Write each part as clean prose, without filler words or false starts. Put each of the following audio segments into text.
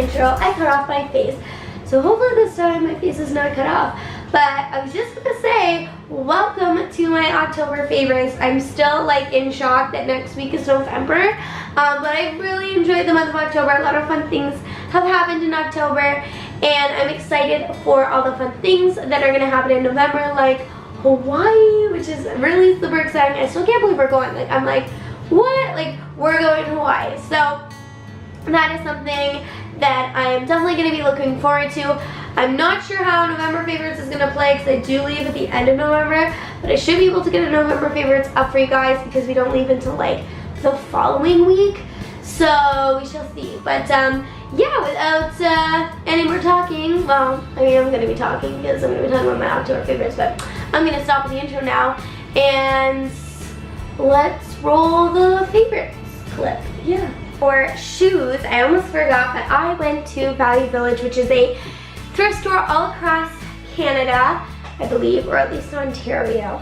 intro, I cut off my face. So hopefully this time my face is not cut off. But I was just gonna say, welcome to my October favorites. I'm still like in shock that next week is November. But I really enjoyed the month of October. A lot of fun things have happened in October. And I'm excited for all the fun things that are gonna happen in November, like Hawaii, which is really super exciting. I still can't believe we're going. Like, I'm like, what? Like, we're going to Hawaii. So that is something that I am definitely going to be looking forward to. I'm not sure how November favorites is going to play because I do leave at the end of November, but I should be able to get a November favorites up for you guys because we don't leave until like the following week. So we shall see. But yeah, without any more talking, well, I mean, I'm going to be talking because I'm going to be talking about my October favorites, but I'm going to stop the intro now and let's roll the favorites clip. Yeah. For shoes, I almost forgot, but I went to Value Village, which is a thrift store all across Canada, I believe, or at least Ontario.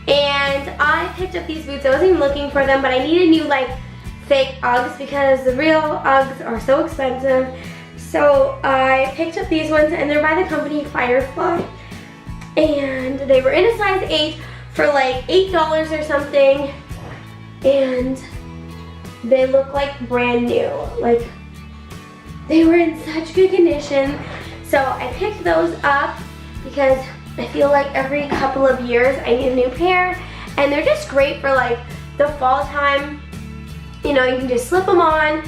And I picked up these boots. I wasn't even looking for them, but I needed new like fake Uggs because the real Uggs are so expensive. So I picked up these ones, and they're by the company Firefly. And they were in a size 8 for like $8 or something. And they look like brand new. Like, they were in such good condition. So I picked those up because I feel like every couple of years I need a new pair. And they're just great for like the fall time. You know, you can just slip them on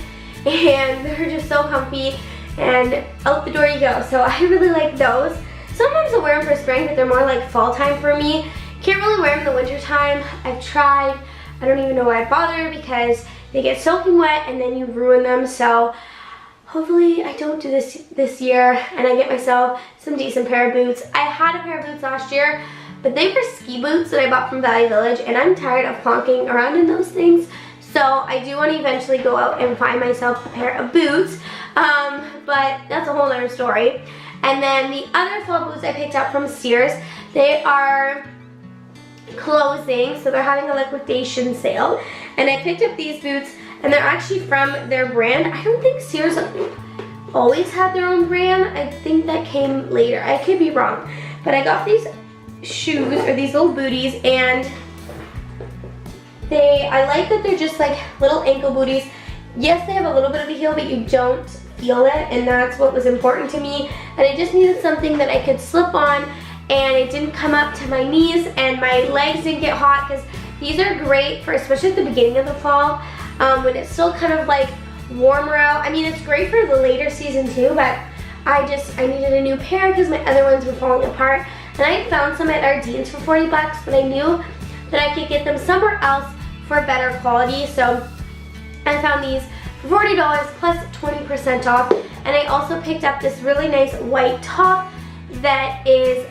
and they're just so comfy and out the door you go. So I really like those. Sometimes I'll wear them for spring, but they're more like fall time for me. Can't really wear them in the winter time. I've tried. I don't even know why I bother because they get soaking wet and then you ruin them. So hopefully I don't do this year and I get myself some decent pair of boots. I had a pair of boots last year, but they were ski boots that I bought from Value Village, and I'm tired of honking around in those things. So I do want to eventually go out and find myself a pair of boots, but that's a whole other story. And then the other fall boots I picked up from Sears, they are closing, so they're having a liquidation sale. And I picked up these boots, and they're actually from their brand. I don't think Sears always had their own brand. I think that came later. I could be wrong. But I got these shoes, or these little booties, and I like that they're just like little ankle booties. Yes, they have a little bit of a heel, but you don't feel it, and that's what was important to me. And I just needed something that I could slip on, and it didn't come up to my knees, and my legs didn't get hot, because these are great for, especially at the beginning of the fall, when it's still kind of like warmer out. I mean, it's great for the later season too, but I needed a new pair because my other ones were falling apart. And I had found some at Ardene's for 40 bucks, but I knew that I could get them somewhere else for better quality. So I found these for $40 plus 20% off. And I also picked up this really nice white top that is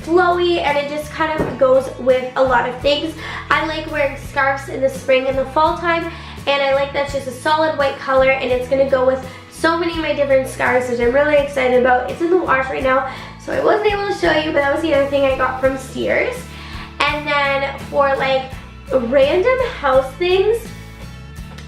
flowy, and it just kind of goes with a lot of things. I like wearing scarves in the spring and the fall time, and I like that's just a solid white color, and it's going to go with so many of my different scarves, which I'm really excited about. It's in the wash right now, so I wasn't able to show you, but that was the other thing I got from Sears. And then for like random house things,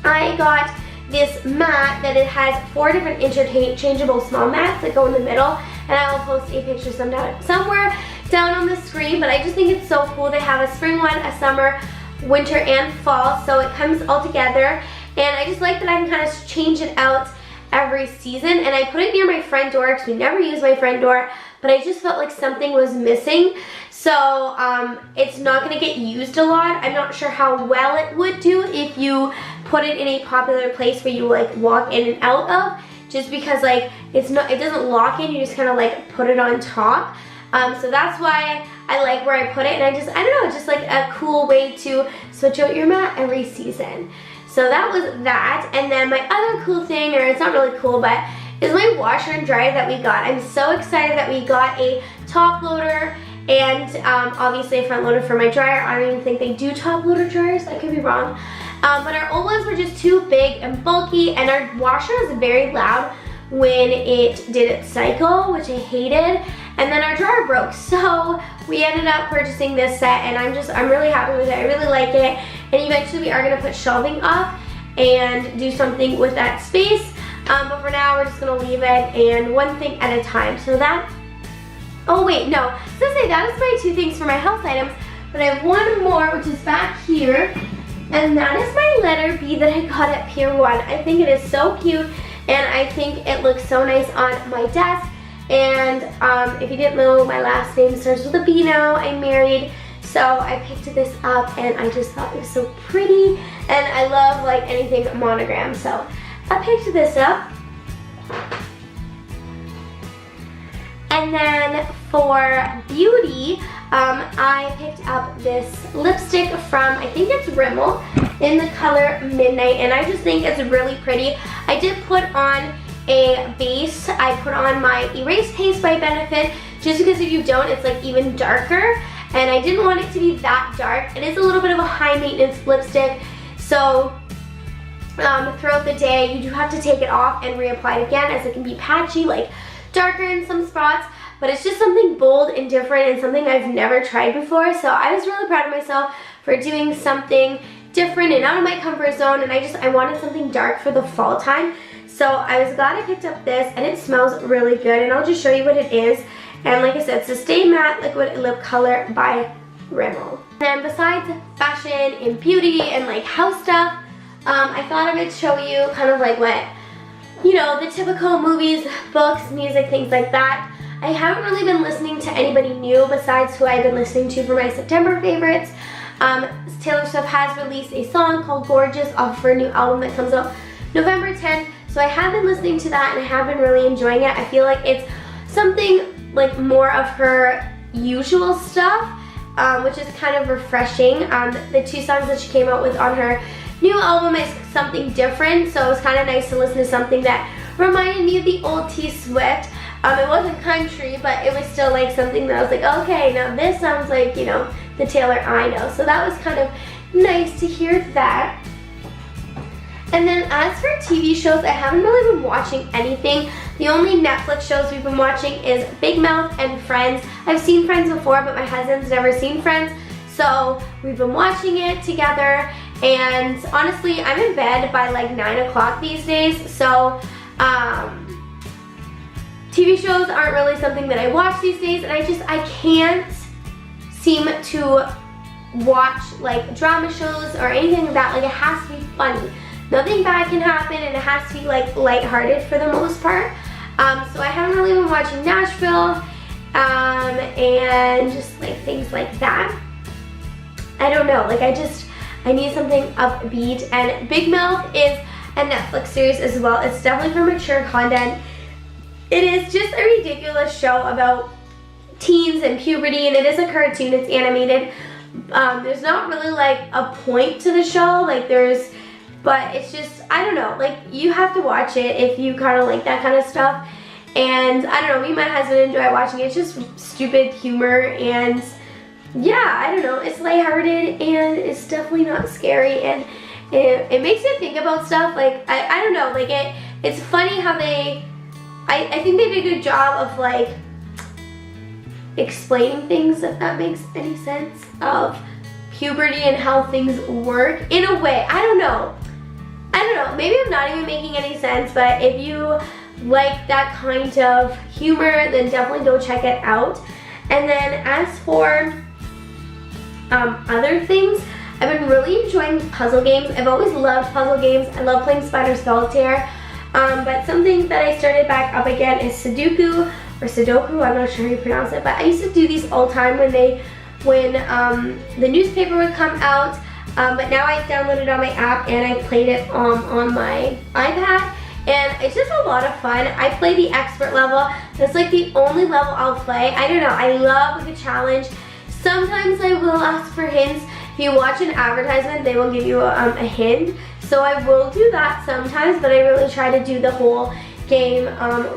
I got this mat that it has 4 different interchangeable small mats that go in the middle, and I will post a picture somewhere down on the screen. But I just think it's so cool. They have a spring one, a summer, winter, and fall, so it comes all together. And I just like that I can kind of change it out every season. And I put it near my front door because we never use my front door, but I just felt like something was missing. So it's not going to get used a lot. I'm not sure how well it would do if you put it in a popular place where you like walk in and out of, just because like it doesn't lock in, you just kind of like put it on top. So that's why I like where I put it, and I don't know, it's just like a cool way to switch out your mat every season. So that was that. And then my other cool thing, or it's not really cool, but is my washer and dryer that we got. I'm so excited that we got a top loader and obviously a front loader for my dryer. I don't even think they do top loader dryers, I could be wrong. But our old ones were just too big and bulky, and our washer was very loud when it did its cycle, which I hated. And then our dryer broke, so we ended up purchasing this set, and I'm really happy with it. I really like it, and eventually we are going to put shelving up and do something with that space. But for now, we're just gonna leave it and one thing at a time. So that, oh wait, no. I was gonna say that is my 2 things for my health items, but I have one more, which is back here. And that is my letter B that I got at Pier 1. I think it is so cute, and I think it looks so nice on my desk. And if you didn't know, my last name starts with a B now. I'm married. So I picked this up and I just thought it was so pretty, and I love like anything monogram, so I picked this up. And then for beauty, I picked up this lipstick from, I think it's Rimmel, in the color Midnight, and I just think it's really pretty. I did put on a base. I put on my Erase Paste by Benefit, just because if you don't, it's like even darker. And I didn't want it to be that dark. It is a little bit of a high maintenance lipstick, so throughout the day you do have to take it off and reapply it again, as it can be patchy, like darker in some spots. But it's just something bold and different and something I've never tried before. So I was really proud of myself for doing something different and out of my comfort zone, and I wanted something dark for the fall time. So I was glad I picked up this, and it smells really good, and I'll just show you what it is. And like I said, it's a Stay Matte Liquid Lip Color by Rimmel. And besides fashion and beauty and like house stuff, I thought I would show you kind of like what, you know, the typical movies, books, music, things like that. I haven't really been listening to anybody new besides who I've been listening to for my September favorites. Taylor Swift has released a song called Gorgeous off of her new album that comes out November 10th. So I have been listening to that, and I have been really enjoying it. I feel like it's something like more of her usual stuff, which is kind of refreshing. The 2 songs that she came out with on her new album is something different, so it was kind of nice to listen to something that reminded me of the old T Swift. It wasn't country, but it was still like something that I was like, okay, now this sounds like, you know, the Taylor I know. So that was kind of nice to hear that. And then as for TV shows, I haven't really been watching anything. The only Netflix shows we've been watching is Big Mouth and Friends. I've seen Friends before, but my husband's never seen Friends. So we've been watching it together. And honestly, I'm in bed by like 9 o'clock these days. So TV shows aren't really something that I watch these days. And I can't seem to watch like drama shows or anything like that. Like, it has to be funny. Nothing bad can happen, and it has to be like lighthearted for the most part. So I haven't really been watching Nashville and just like things like that. I don't know, like I need something upbeat, and Big Mouth is a Netflix series as well. It's definitely for mature content. It is just a ridiculous show about teens and puberty, and it is a cartoon, it's animated. There's not really like a point to the show, like but it's just, I don't know, like you have to watch it if you kind of like that kind of stuff. And I don't know, me and my husband enjoy watching it. It's just stupid humor, and yeah, I don't know, it's lighthearted and it's definitely not scary, and it makes you think about stuff. Like, I don't know, like it's funny how I think they did a good job of like explaining things, if that makes any sense, of puberty and how things work in a way. I don't know, maybe I'm not even making any sense, but if you like that kind of humor, then definitely go check it out. And then as for other things, I've been really enjoying puzzle games. I've always loved puzzle games. I love playing Spider Solitaire. But something that I started back up again is Sudoku, or Sudoku, I'm not sure how you pronounce it, but I used to do these all the time when the newspaper would come out. But now I downloaded it on my app and I played it on my iPad, and it's just a lot of fun. I play the expert level. That's like the only level I'll play. I don't know, I love the challenge. Sometimes I will ask for hints. If you watch an advertisement, they will give you a hint. So I will do that sometimes, but I really try to do the whole game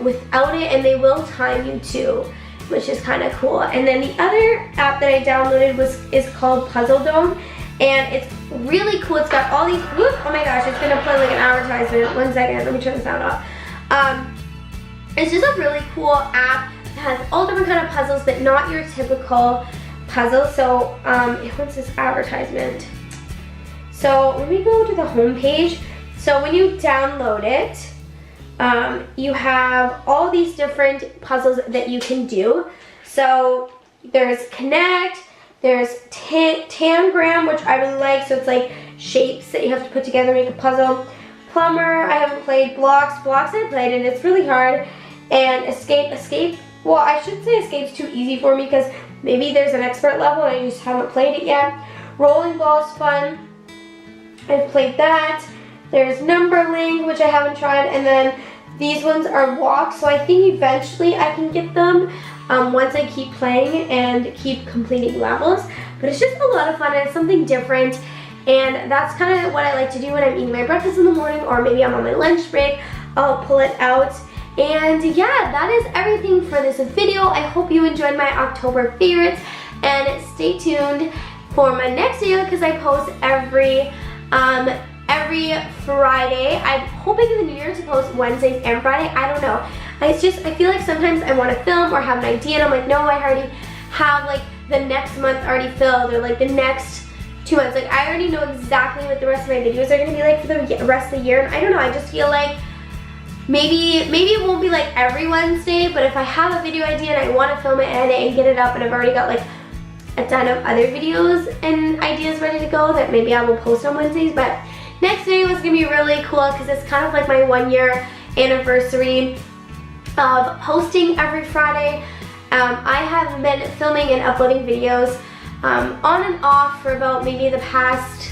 without it, and they will time you too, which is kind of cool. And then the other app that I downloaded is called Puzzle Dome, and it's really cool. It's got all these, whoop, oh my gosh, it's gonna play like an advertisement. 1 second, let me turn the sound off. It's just a really cool app. It has all different kind of puzzles, but not your typical puzzle. So what's this advertisement? So let me go to the home page. So when you download it, you have all these different puzzles that you can do. So there's Connect, there's Tangram, which I really like, so it's like shapes that you have to put together to make a puzzle. Plumber, I haven't played. Blocks I played, and it's really hard. And Escape, well, I should say Escape's too easy for me because maybe there's an expert level and I just haven't played it yet. Rolling Ball's fun. I've played that. There's Numberling, which I haven't tried, and then these ones are Walks, so I think eventually I can get them once I keep playing and keep completing levels. But it's just a lot of fun, and it's something different, and that's kind of what I like to do when I'm eating my breakfast in the morning, or maybe I'm on my lunch break. I'll pull it out. And yeah, that is everything for this video. I hope you enjoyed my October favorites, and stay tuned for my next video because I post every Friday. I'm hoping in the new year to post Wednesdays and Friday. I don't know. I feel like sometimes I want to film or have an idea and I'm like, no, I already have like the next month already filled, or like the next 2 months. Like I already know exactly what the rest of my videos are going to be like for the rest of the year. And I don't know, I just feel like maybe it won't be like every Wednesday, but if I have a video idea and I want to film it, edit, and get it up, and I've already got like a ton of other videos and ideas ready to go, that maybe I will post on Wednesdays. But next video is going to be really cool because it's kind of like my 1 year anniversary of posting every Friday. I have been filming and uploading videos on and off for about maybe the past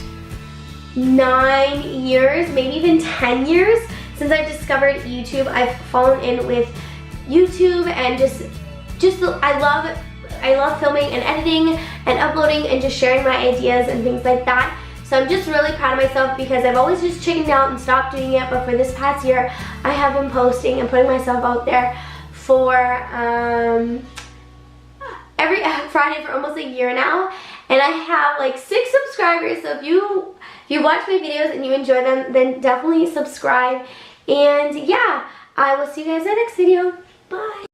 9 years, maybe even 10 years. Since I've discovered YouTube, I've fallen in with YouTube, and just I love filming and editing and uploading and just sharing my ideas and things like that. So I'm just really proud of myself because I've always just chickened out and stopped doing it, but for this past year, I have been posting and putting myself out there for every Friday for almost a year now, and I have like 6 subscribers. So if you watch my videos and you enjoy them, then definitely subscribe. And yeah, I will see you guys in the next video. Bye.